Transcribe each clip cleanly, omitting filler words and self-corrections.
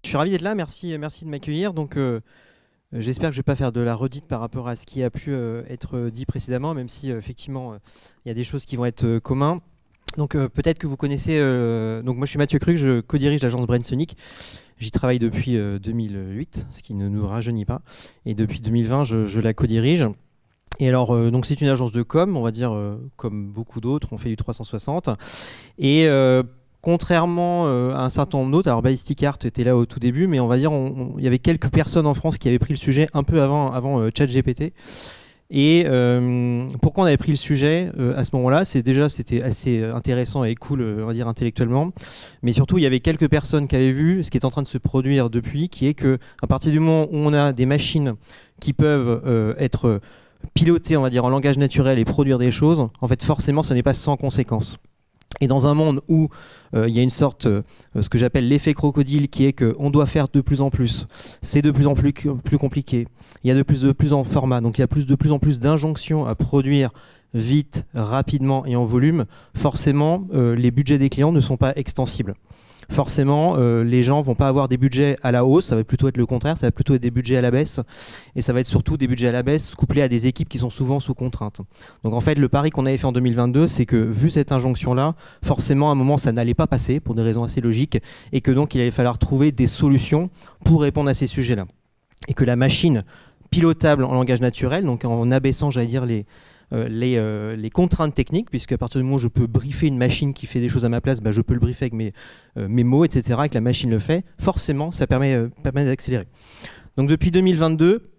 suis ravi d'être là, merci de m'accueillir. Donc, j'espère que je ne vais pas faire de la redite par rapport à ce qui a pu être dit précédemment, même si effectivement il y a des choses qui vont être communs. Donc peut-être que vous connaissez, donc moi je suis Mathieu Cruc, je co-dirige l'agence Brainsonic. J'y travaille depuis 2008, ce qui ne nous rajeunit pas. Et depuis 2020, je la co-dirige. Et alors, donc c'est une agence de com, on va dire, comme beaucoup d'autres, on fait du 360. Et contrairement à un certain nombre d'autres, alors Ballistic Art était là au tout début, mais on va dire, il y avait quelques personnes en France qui avaient pris le sujet un peu avant ChatGPT. Et pourquoi on avait pris le sujet à ce moment-là, c'était assez intéressant et cool, on va dire intellectuellement, mais surtout il y avait quelques personnes qui avaient vu ce qui est en train de se produire depuis, qui est que à partir du moment où on a des machines qui peuvent être pilotées, on va dire en langage naturel et produire des choses, en fait forcément ce n'est pas sans conséquences. Et dans un monde où il y a une sorte, ce que j'appelle l'effet crocodile, qui est qu'on doit faire de plus en plus, c'est de plus en plus compliqué, il y a de plus en format, donc il y a de plus en plus d'injonctions à produire vite, rapidement et en volume, forcément les budgets des clients ne sont pas extensibles. Forcément, les gens vont pas avoir des budgets à la hausse, ça va plutôt être le contraire, ça va plutôt être des budgets à la baisse, et ça va être surtout des budgets à la baisse couplés à des équipes qui sont souvent sous contrainte. Donc en fait, le pari qu'on avait fait en 2022, c'est que vu cette injonction-là, forcément à un moment ça n'allait pas passer, pour des raisons assez logiques, et que donc il allait falloir trouver des solutions pour répondre à ces sujets-là. Et que la machine pilotable en langage naturel, donc en abaissant, j'allais dire, les contraintes techniques, puisque à partir du moment où je peux briefer une machine qui fait des choses à ma place, je peux le briefer avec mes mots, etc., et que la machine le fait, forcément, ça permet d'accélérer. Donc depuis 2022,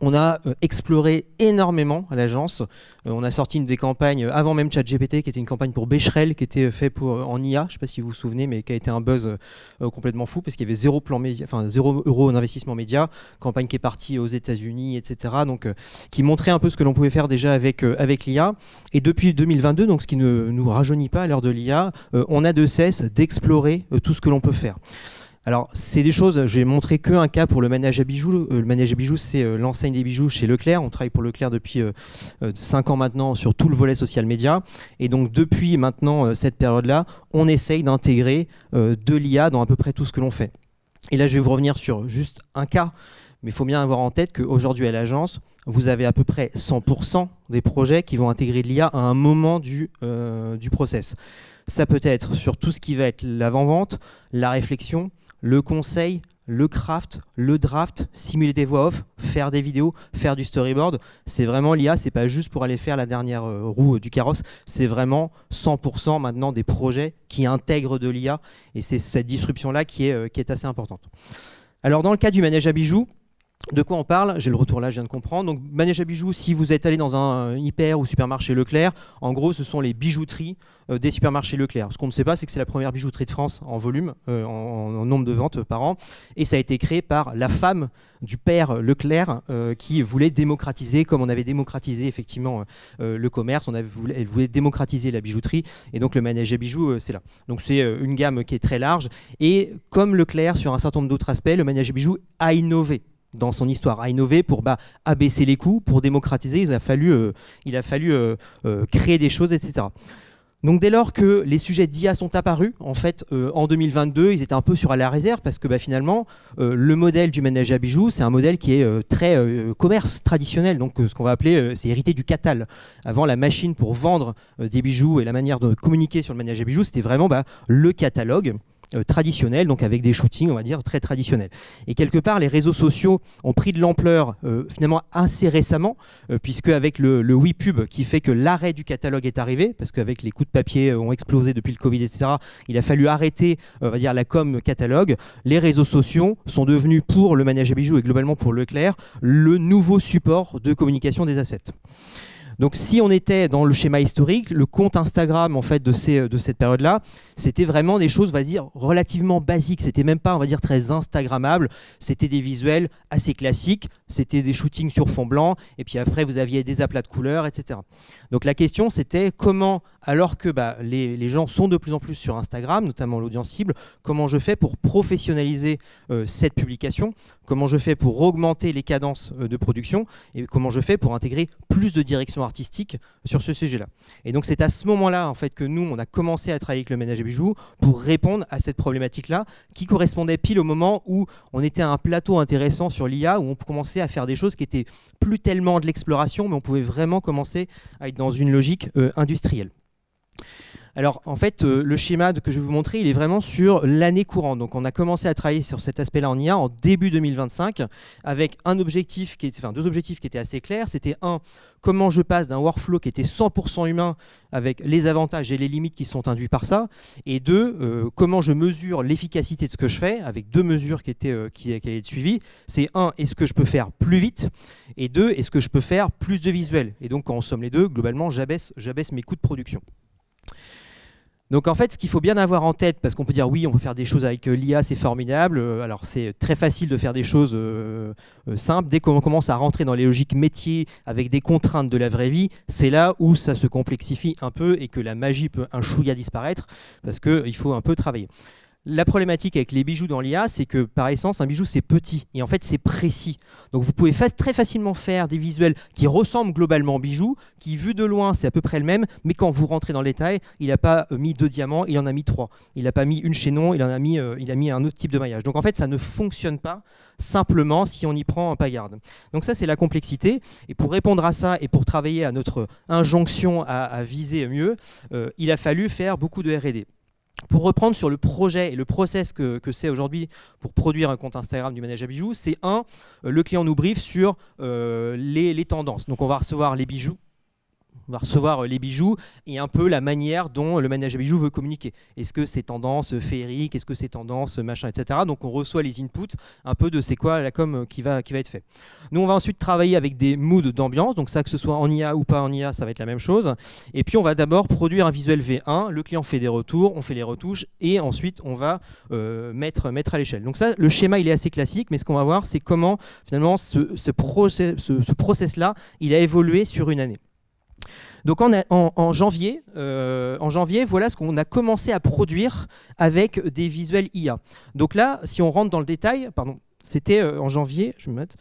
on a exploré énormément à l'agence. On a sorti une des campagnes avant même ChatGPT, qui était une campagne pour Becherel, qui était faite en IA, je ne sais pas si vous vous souvenez, mais qui a été un buzz complètement fou, parce qu'il y avait 0 € d'investissement média, campagne qui est partie aux États-Unis, etc. Donc, qui montrait un peu ce que l'on pouvait faire déjà avec l'IA. Et depuis 2022, donc, ce qui ne nous rajeunit pas à l'heure de l'IA, on a de cesse d'explorer tout ce que l'on peut faire. Alors, c'est des choses, je vais montrer qu'un cas pour le manège à bijoux. Le manège à bijoux, c'est l'enseigne des bijoux chez Leclerc. On travaille pour Leclerc depuis 5 ans maintenant sur tout le volet social média. Et donc, depuis maintenant cette période-là, on essaye d'intégrer de l'IA dans à peu près tout ce que l'on fait. Et là, je vais vous revenir sur juste un cas, mais il faut bien avoir en tête qu'aujourd'hui à l'agence, vous avez à peu près 100% des projets qui vont intégrer de l'IA à un moment du process. Ça peut être sur tout ce qui va être l'avant-vente, la réflexion, le conseil, le craft, le draft, simuler des voix off, faire des vidéos, faire du storyboard. C'est vraiment l'IA, c'est pas juste pour aller faire la dernière roue du carrosse, c'est vraiment 100% maintenant des projets qui intègrent de l'IA, et c'est cette disruption-là qui est assez importante. Alors dans le cas du manège à bijoux, de quoi on parle? J'ai le retour là, je viens de comprendre. Donc manège à bijoux, si vous êtes allé dans un hyper ou supermarché Leclerc, en gros ce sont les bijouteries des supermarchés Leclerc. Ce qu'on ne sait pas, c'est que c'est la première bijouterie de France en volume, en nombre de ventes par an, et ça a été créé par la femme du père Leclerc qui voulait démocratiser, comme on avait démocratisé effectivement le commerce, elle voulait démocratiser la bijouterie, et donc le manège à bijoux, c'est là. Donc c'est une gamme qui est très large, et comme Leclerc sur un certain nombre d'autres aspects, le manège à bijoux a innové dans son histoire, a innové pour abaisser les coûts, pour démocratiser, il a fallu créer des choses, etc. Donc dès lors que les sujets d'IA sont apparus, en fait, en 2022, ils étaient un peu sur la réserve, parce que finalement, le modèle du manège à bijoux, c'est un modèle qui est très commerce traditionnel, donc ce qu'on va appeler, c'est hérité du catal. Avant, la machine pour vendre des bijoux et la manière de communiquer sur le manège à bijoux, c'était vraiment le catalogue traditionnel, donc avec des shootings, on va dire, très traditionnels. Et quelque part, les réseaux sociaux ont pris de l'ampleur finalement assez récemment, puisque avec le WePub qui fait que l'arrêt du catalogue est arrivé, parce qu'avec les coûts de papier ont explosé depuis le Covid, etc., il a fallu arrêter, on va dire, la com catalogue. Les réseaux sociaux sont devenus, pour le manège à bijoux et globalement pour Leclerc, le nouveau support de communication des assets. Donc si on était dans le schéma historique, le compte Instagram en fait de cette période-là, c'était vraiment des choses, on va dire, relativement basiques. C'était même pas, on va dire, très instagrammables. C'était des visuels assez classiques. C'était des shootings sur fond blanc. Et puis après, vous aviez des aplats de couleurs, etc. Donc la question, c'était comment, alors que les gens sont de plus en plus sur Instagram, notamment l'audience cible, comment je fais pour professionnaliser cette publication? Comment je fais pour augmenter les cadences de production? Et comment je fais pour intégrer plus de directions direction artistique sur ce sujet-là. Et donc c'est à ce moment-là en fait que nous on a commencé à travailler avec le ménage à bijoux pour répondre à cette problématique-là qui correspondait pile au moment où on était à un plateau intéressant sur l'IA, où on commençait à faire des choses qui étaient plus tellement de l'exploration, mais on pouvait vraiment commencer à être dans une logique industrielle. Alors en fait, le schéma que je vais vous montrer, il est vraiment sur l'année courante. Donc on a commencé à travailler sur cet aspect-là en IA en début 2025 avec un objectif deux objectifs qui étaient assez clairs. C'était un, comment je passe d'un workflow qui était 100% humain avec les avantages et les limites qui sont induits par ça. Et deux, comment je mesure l'efficacité de ce que je fais avec deux mesures qui allaient être suivies. C'est un, est-ce que je peux faire plus vite? Et deux, est-ce que je peux faire plus de visuels? Et donc quand on somme les deux, globalement, j'abaisse mes coûts de production. Donc en fait, ce qu'il faut bien avoir en tête, parce qu'on peut dire oui, on peut faire des choses avec l'IA, c'est formidable. Alors c'est très facile de faire des choses simples. Dès qu'on commence à rentrer dans les logiques métiers avec des contraintes de la vraie vie, c'est là où ça se complexifie un peu et que la magie peut un chouïa disparaître, parce qu'il faut un peu travailler. La problématique avec les bijoux dans l'IA, c'est que par essence, un bijou c'est petit et en fait c'est précis. Donc vous pouvez très facilement faire des visuels qui ressemblent globalement au bijou, qui vu de loin c'est à peu près le même, mais quand vous rentrez dans le détail, il n'a pas mis 2 diamants, il en a mis 3. Il n'a pas mis une chaînon, il a mis un autre type de maillage. Donc en fait ça ne fonctionne pas simplement si on y prend un pas garde. Donc ça c'est la complexité, et pour répondre à ça et pour travailler à notre injonction à viser mieux, il a fallu faire beaucoup de R&D. Pour reprendre sur le projet et le process que c'est aujourd'hui pour produire un compte Instagram du ménage à bijoux, c'est le client nous briefe sur les tendances. Donc on va recevoir les bijoux. On va recevoir les bijoux et un peu la manière dont le ménage à bijoux veut communiquer. Est-ce que c'est tendance féerique, est-ce que c'est tendance machin, etc. Donc on reçoit les inputs un peu de c'est quoi la com qui va être fait. Nous on va ensuite travailler avec des moods d'ambiance, donc ça que ce soit en IA ou pas en IA, ça va être la même chose. Et puis on va d'abord produire un visuel V1, le client fait des retours, on fait les retouches et ensuite on va mettre à l'échelle. Donc ça, le schéma il est assez classique, mais ce qu'on va voir c'est comment finalement ce process-là, il a évolué sur une année. Donc en janvier, voilà ce qu'on a commencé à produire avec des visuels IA. Donc là, si on rentre dans le détail, c'était en janvier, je vais me mettre,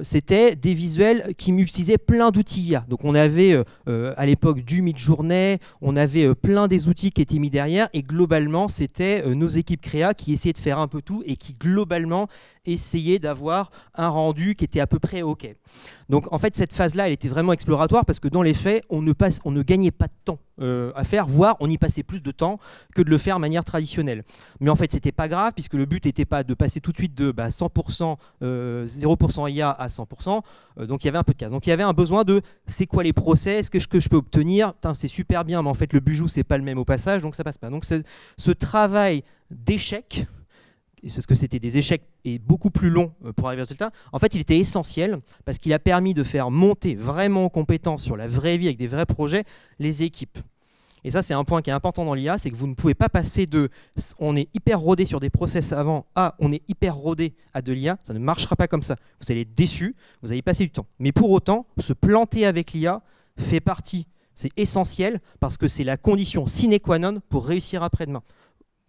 c'était des visuels qui utilisaient plein d'outils IA. Donc on avait à l'époque du Midjourney, on avait plein des outils qui étaient mis derrière et globalement c'était nos équipes créa qui essayaient de faire un peu tout et qui globalement essayaient d'avoir un rendu qui était à peu près OK. Donc en fait cette phase-là elle était vraiment exploratoire parce que dans les faits on ne gagnait pas de temps à faire, voire on y passait plus de temps que de le faire de manière traditionnelle. Mais en fait c'était pas grave puisque le but n'était pas de passer tout de suite de 100%, 0% IA à 100%, donc il y avait un peu de casse. Donc il y avait un besoin de c'est quoi les process, qu'est-ce que je peux obtenir, c'est super bien mais en fait le bijou c'est pas le même au passage donc ça passe pas. Donc ce travail d'échec, parce que c'était des échecs et beaucoup plus longs pour arriver au résultat, en fait il était essentiel parce qu'il a permis de faire monter vraiment en compétence sur la vraie vie avec des vrais projets les équipes. Et ça c'est un point qui est important dans l'IA, c'est que vous ne pouvez pas passer de on est hyper rodé sur des process avant à on est hyper rodé à de l'IA, ça ne marchera pas comme ça. Vous allez être déçu, vous allez passer du temps. Mais pour autant, se planter avec l'IA fait partie, c'est essentiel parce que c'est la condition sine qua non pour réussir après-demain.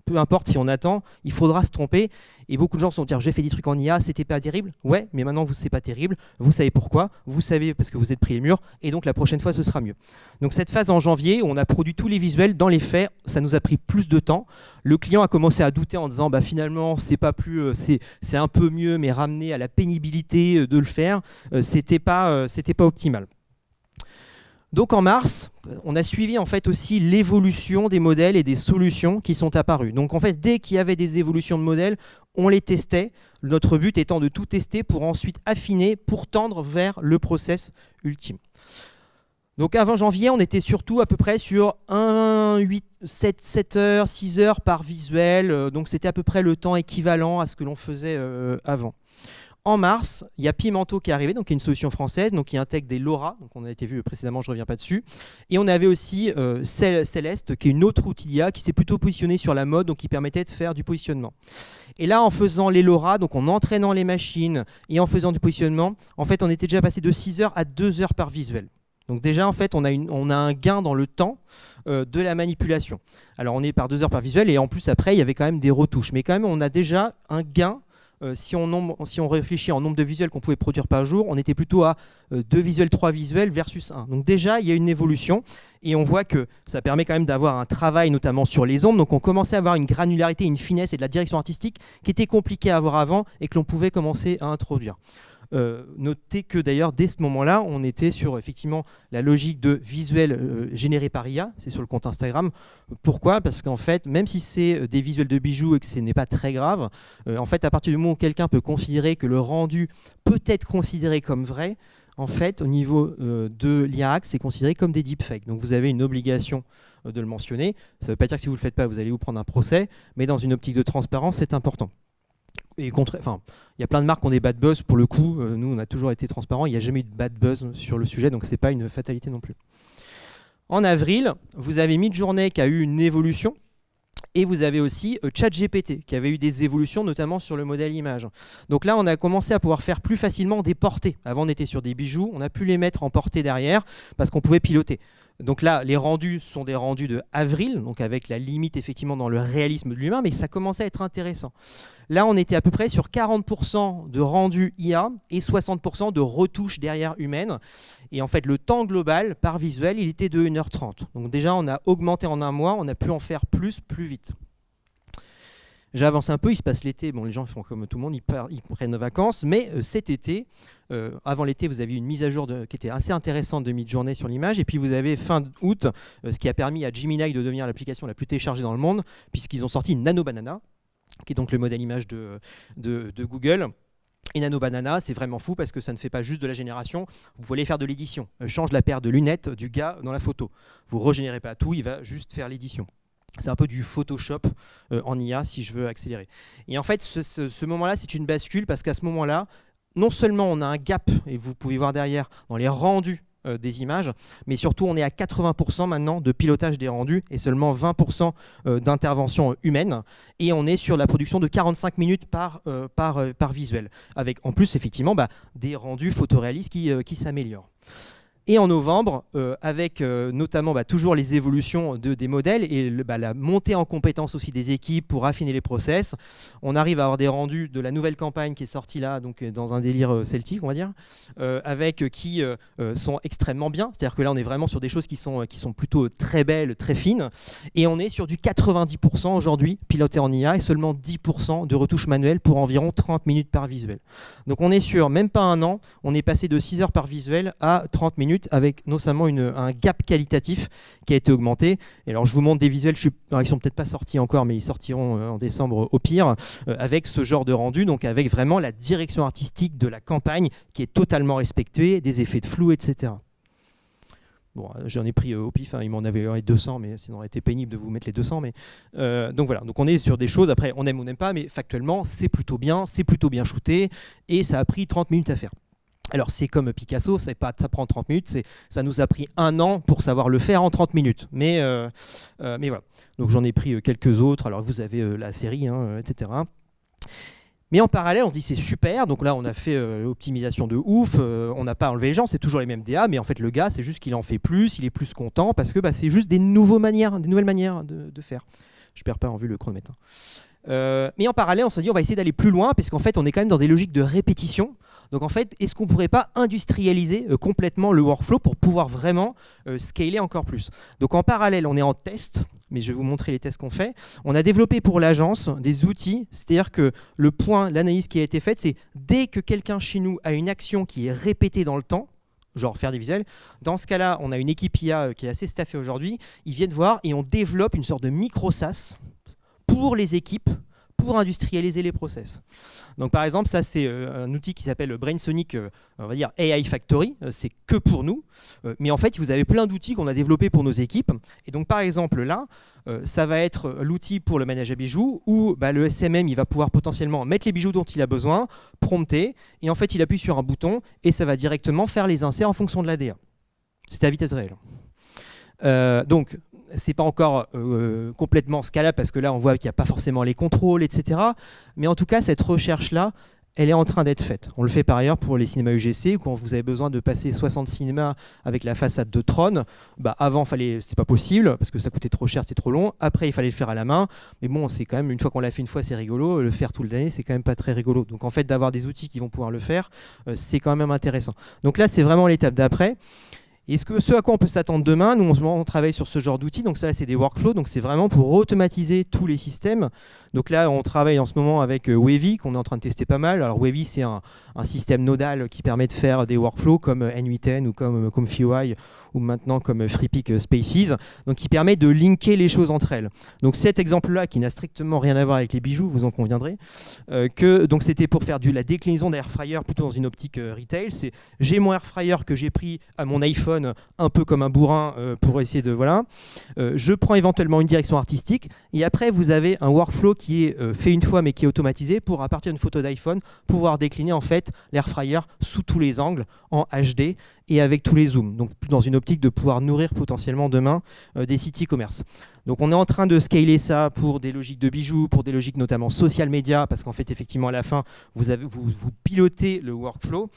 Peu importe si on attend, il faudra se tromper. Et beaucoup de gens se vont dire j'ai fait des trucs en IA, c'était pas terrible. Ouais, mais maintenant c'est pas terrible. Vous savez pourquoi, vous savez parce que vous êtes pris les murs. Et donc la prochaine fois ce sera mieux. Donc cette phase en janvier, où on a produit tous les visuels, dans les faits, ça nous a pris plus de temps. Le client a commencé à douter en disant finalement c'est pas plus, c'est un peu mieux, mais ramener à la pénibilité de le faire, c'était pas optimal. Donc en mars, on a suivi en fait aussi l'évolution des modèles et des solutions qui sont apparues. Donc en fait, dès qu'il y avait des évolutions de modèles, on les testait. Notre but étant de tout tester pour ensuite affiner, pour tendre vers le process ultime. Donc avant janvier, on était surtout à peu près sur 7 heures, 6 heures par visuel. Donc c'était à peu près le temps équivalent à ce que l'on faisait avant. En mars, il y a Pimento qui est arrivé, donc qui est une solution française, donc qui intègre des LoRa, donc on a été vu précédemment, je ne reviens pas dessus. Et on avait aussi Celeste, qui est une autre outil d'IA qui s'est plutôt positionné sur la mode, donc qui permettait de faire du positionnement. Et là, en faisant les LoRa, donc en entraînant les machines et en faisant du positionnement, en fait, on était déjà passé de 6 heures à 2 heures par visuel. Donc déjà, en fait, on a un gain dans le temps de la manipulation. Alors on est par 2 heures par visuel et en plus après, il y avait quand même des retouches. Mais quand même, on a déjà un gain si on réfléchit en nombre de visuels qu'on pouvait produire par jour, on était plutôt à 2 visuels, 3 visuels versus 1. Donc déjà, il y a une évolution et on voit que ça permet quand même d'avoir un travail notamment sur les ombres. Donc on commençait à avoir une granularité, une finesse et de la direction artistique qui était compliquée à avoir avant et que l'on pouvait commencer à introduire. Notez que d'ailleurs dès ce moment-là, on était sur effectivement la logique de visuel généré par IA, c'est sur le compte Instagram. Pourquoi ? Parce qu'en fait, même si c'est des visuels de bijoux et que ce n'est pas très grave, en fait, à partir du moment où quelqu'un peut considérer que le rendu peut être considéré comme vrai, en fait, au niveau de l'IA, c'est considéré comme des deepfakes. Donc vous avez une obligation de le mentionner. Ça ne veut pas dire que si vous ne le faites pas, vous allez vous prendre un procès, mais dans une optique de transparence, c'est important. Et enfin, il y a plein de marques qui ont des bad buzz. Pour le coup, nous, on a toujours été transparents. Il n'y a jamais eu de bad buzz sur le sujet, donc ce n'est pas une fatalité non plus. En avril, vous avez Midjourney qui a eu une évolution. Et vous avez aussi ChatGPT qui avait eu des évolutions, notamment sur le modèle image. Donc là, on a commencé à pouvoir faire plus facilement des portées. Avant, on était sur des bijoux. On a pu les mettre en portée derrière parce qu'on pouvait piloter. Donc là, les rendus sont des rendus de avril, donc avec la limite effectivement dans le réalisme de l'humain, mais ça commençait à être intéressant. Là, on était à peu près sur 40% de rendus IA et 60% de retouches derrière humaines. Et en fait, le temps global par visuel, il était de 1h30. Donc déjà, on a augmenté en un mois, on a pu en faire plus vite. J'avance un peu, il se passe l'été, bon, les gens font comme tout le monde, ils prennent vacances, mais cet été, avant l'été, vous avez une mise à jour qui était assez intéressante de Midjourney sur l'image, et puis vous avez fin août, ce qui a permis à Gemini de devenir l'application la plus téléchargée dans le monde, puisqu'ils ont sorti Nano Banana, qui est donc le modèle image de Google. Et Nano Banana, c'est vraiment fou parce que ça ne fait pas juste de la génération, vous pouvez aller faire de l'édition. Change la paire de lunettes du gars dans la photo. Vous ne régénérez pas tout, il va juste faire l'édition. C'est un peu du Photoshop en IA si je veux accélérer. Et en fait, ce moment-là, c'est une bascule parce qu'à ce moment-là, non seulement on a un gap, et vous pouvez voir derrière, dans les rendus des images, mais surtout on est à 80% maintenant de pilotage des rendus et seulement 20% d'intervention humaine. Et on est sur la production de 45 minutes par visuel. Avec en plus, effectivement, des rendus photoréalistes qui s'améliorent. Et en novembre, avec notamment toujours les évolutions des modèles et la montée en compétence aussi des équipes pour affiner les process, on arrive à avoir des rendus de la nouvelle campagne qui est sortie là, donc dans un délire celtique, on va dire, avec qui sont extrêmement bien. C'est-à-dire que là, on est vraiment sur des choses qui sont plutôt très belles, très fines. Et on est sur du 90% aujourd'hui piloté en IA et seulement 10% de retouches manuelles pour environ 30 minutes par visuel. Donc on est sur même pas un an, on est passé de 6 heures par visuel à 30 minutes avec notamment un gap qualitatif qui a été augmenté. Et alors je vous montre des visuels, ils ne sont peut-être pas sortis encore, mais ils sortiront en décembre au pire, avec ce genre de rendu, donc avec vraiment la direction artistique de la campagne qui est totalement respectée, des effets de flou, etc. Bon, j'en ai pris au pif, il m'en avait 200, mais sinon ça aurait été pénible de vous mettre les 200. Mais, donc voilà, donc on est sur des choses, après on aime ou on n'aime pas, mais factuellement c'est plutôt bien shooté, et ça a pris 30 minutes à faire. Alors c'est comme Picasso, ça prend 30 minutes, ça nous a pris 1 an pour savoir le faire en 30 minutes. Mais voilà, donc j'en ai pris quelques autres, alors vous avez la série, etc. Mais en parallèle, on se dit c'est super, donc là on a fait l'optimisation de ouf, on n'a pas enlevé les gens, c'est toujours les mêmes DA, mais en fait le gars c'est juste qu'il en fait plus, il est plus content, parce que c'est juste des nouvelles manières de faire. Je perds pas en vue le chronomètre. Mais en parallèle, on se dit on va essayer d'aller plus loin, parce qu'en fait on est quand même dans des logiques de répétition. Donc en fait, est-ce qu'on ne pourrait pas industrialiser complètement le workflow pour pouvoir vraiment scaler encore plus? Donc en parallèle, on est en test, mais je vais vous montrer les tests qu'on fait. On a développé pour l'agence des outils, c'est-à-dire que l'analyse qui a été faite, c'est dès que quelqu'un chez nous a une action qui est répétée dans le temps, genre faire des visuels, dans ce cas-là, on a une équipe IA qui est assez staffée aujourd'hui, ils viennent voir et on développe une sorte de micro-SaaS pour les équipes, pour industrialiser les process. Donc par exemple, ça c'est un outil qui s'appelle BrainSonic, on va dire AI Factory, c'est que pour nous, mais en fait vous avez plein d'outils qu'on a développés pour nos équipes, et donc par exemple là, ça va être l'outil pour le manage à bijoux, où le SMM il va pouvoir potentiellement mettre les bijoux dont il a besoin, prompter, et en fait il appuie sur un bouton, et ça va directement faire les inserts en fonction de l'ADA. C'est à vitesse réelle. Donc c'est pas encore complètement scalable parce que là on voit qu'il n'y a pas forcément les contrôles, etc. Mais en tout cas cette recherche-là, elle est en train d'être faite. On le fait par ailleurs pour les cinémas UGC, quand vous avez besoin de passer 60 cinémas avec la façade de Tron. Avant, c'était pas possible, parce que ça coûtait trop cher, c'était trop long. Après, il fallait le faire à la main. Mais bon, c'est quand même, une fois qu'on l'a fait une fois, c'est rigolo. Le faire toute l'année, c'est quand même pas très rigolo. Donc en fait, d'avoir des outils qui vont pouvoir le faire, c'est quand même intéressant. Donc là, c'est vraiment l'étape d'après. Et ce à quoi on peut s'attendre demain, nous on travaille sur ce genre d'outils, donc ça c'est des workflows, donc c'est vraiment pour automatiser tous les systèmes. Donc là on travaille en ce moment avec Wavy, qu'on est en train de tester pas mal. Alors Wavy c'est un système nodal qui permet de faire des workflows comme N8N ou comme ComfyUI ou maintenant comme FreePic Spaces, donc qui permet de linker les choses entre elles. Donc cet exemple-là, qui n'a strictement rien à voir avec les bijoux, vous en conviendrez, donc c'était pour faire la déclinaison d'Airfryer plutôt dans une optique retail. J'ai mon Airfryer que j'ai pris à mon iPhone un peu comme un bourrin pour essayer de... Voilà. Je prends éventuellement une direction artistique et après vous avez un workflow qui est fait une fois mais qui est automatisé pour, à partir d'une photo d'iPhone, pouvoir décliner en fait l'Airfryer sous tous les angles en HD et avec tous les zooms, donc dans une optique de pouvoir nourrir potentiellement demain des sites e-commerce. Donc on est en train de scaler ça pour des logiques de bijoux, pour des logiques notamment social media, parce qu'en fait effectivement à la fin vous pilotez le workflow,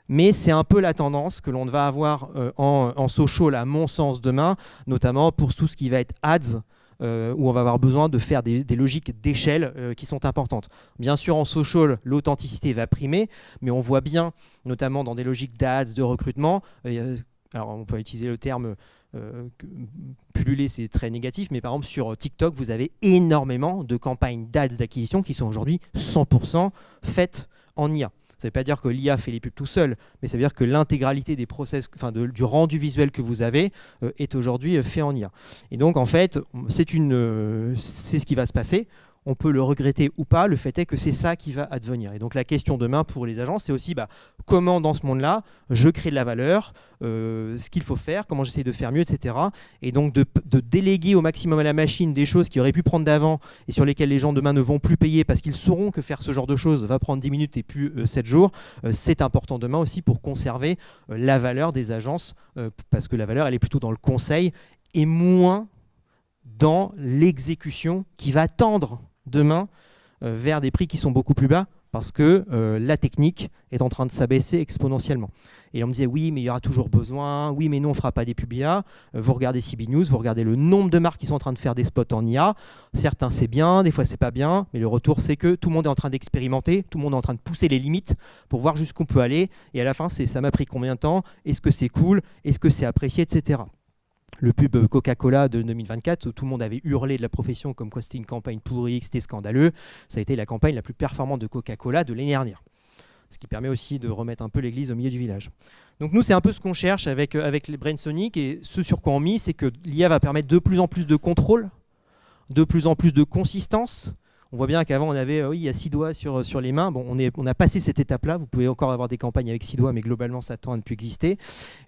mais c'est un peu la tendance que l'on va avoir en social à mon sens demain, notamment pour tout ce qui va être ads, où on va avoir besoin de faire des logiques d'échelle qui sont importantes. Bien sûr, en social, l'authenticité va primer, mais on voit bien, notamment dans des logiques d'ads, de recrutement, alors on peut utiliser le terme pulluler, c'est très négatif, mais par exemple sur TikTok, vous avez énormément de campagnes d'ads d'acquisition qui sont aujourd'hui 100% faites en IA. Ça ne veut pas dire que l'IA fait les pubs tout seul, mais ça veut dire que l'intégralité des process, du rendu visuel que vous avez est aujourd'hui fait en IA. Et donc en fait, c'est ce qui va se passer. On peut le regretter ou pas, le fait est que c'est ça qui va advenir. Et donc la question demain pour les agences, c'est aussi comment dans ce monde-là, je crée de la valeur, ce qu'il faut faire, comment j'essaie de faire mieux, etc. Et donc de déléguer au maximum à la machine des choses qui auraient pu prendre d'avant et sur lesquelles les gens demain ne vont plus payer parce qu'ils sauront que faire ce genre de choses va prendre 10 minutes et plus 7 jours. C'est important demain aussi pour conserver la valeur des agences, parce que la valeur, elle est plutôt dans le conseil et moins dans l'exécution qui va tendre demain vers des prix qui sont beaucoup plus bas parce que la technique est en train de s'abaisser exponentiellement. Et on me disait oui mais il y aura toujours besoin, oui mais nous on ne fera pas des pubs IA. Vous regardez CB News, vous regardez le nombre de marques qui sont en train de faire des spots en IA. Certains c'est bien, des fois c'est pas bien, mais le retour c'est que tout le monde est en train d'expérimenter, tout le monde est en train de pousser les limites pour voir jusqu'où on peut aller. Et à la fin ça m'a pris combien de temps, est-ce que c'est cool, est-ce que c'est apprécié, etc. Le pub Coca-Cola de 2024, où tout le monde avait hurlé de la profession comme quoi c'était une campagne pourrie, que c'était scandaleux. Ça a été la campagne la plus performante de Coca-Cola de l'année dernière. Ce qui permet aussi de remettre un peu l'église au milieu du village. Donc nous, c'est un peu ce qu'on cherche avec les Brainsonic, et ce sur quoi on mise, c'est que l'IA va permettre de plus en plus de contrôle, de plus en plus de consistance. On voit bien qu'avant, on avait il y a 6 doigts sur les mains. Bon, on a passé cette étape-là. Vous pouvez encore avoir des campagnes avec 6 doigts, mais globalement, ça tend à ne plus exister.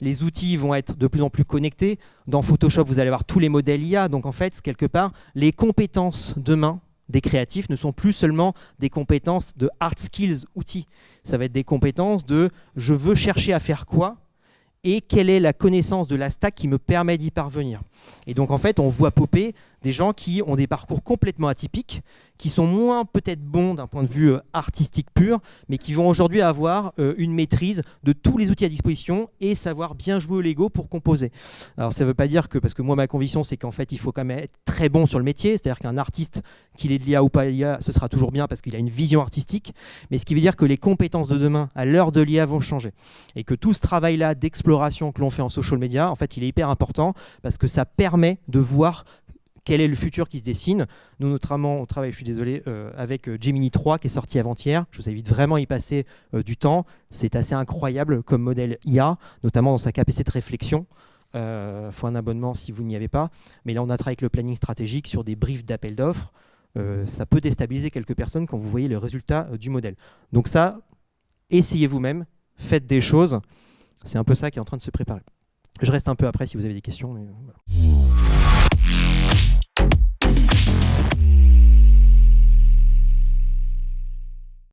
Les outils vont être de plus en plus connectés. Dans Photoshop, vous allez avoir tous les modèles IA. Donc, en fait, quelque part, les compétences demain des créatifs ne sont plus seulement des compétences de hard skills outils. Ça va être des compétences de « je veux chercher à faire quoi ?» et quelle est la connaissance de la stack qui me permet d'y parvenir. Et donc en fait, on voit popper des gens qui ont des parcours complètement atypiques, qui sont moins peut-être bons d'un point de vue artistique pur, mais qui vont aujourd'hui avoir une maîtrise de tous les outils à disposition et savoir bien jouer au Lego pour composer. Alors ça ne veut pas dire que, parce que moi ma conviction c'est qu'en fait il faut quand même être très bon sur le métier, c'est-à-dire qu'un artiste, qu'il ait de l'IA ou pas l'IA, ce sera toujours bien parce qu'il a une vision artistique, mais ce qui veut dire que les compétences de demain à l'heure de l'IA vont changer. Et que tout ce travail-là d'exploration que l'on fait en social media, en fait il est hyper important parce que ça permet de voir quel est le futur qui se dessine. Nous, notamment, on travaille, je suis désolé, avec Gemini 3 qui est sorti avant-hier. Je vous invite vraiment à y passer du temps. C'est assez incroyable comme modèle IA, notamment dans sa capacité de réflexion. Faut un abonnement si vous n'y avez pas. Mais là, on a travaillé avec le planning stratégique sur des briefs d'appel d'offres. Ça peut déstabiliser quelques personnes quand vous voyez le résultat du modèle. Donc ça, essayez vous-même, faites des choses. C'est un peu ça qui est en train de se préparer. Je reste un peu après si vous avez des questions. Mais voilà.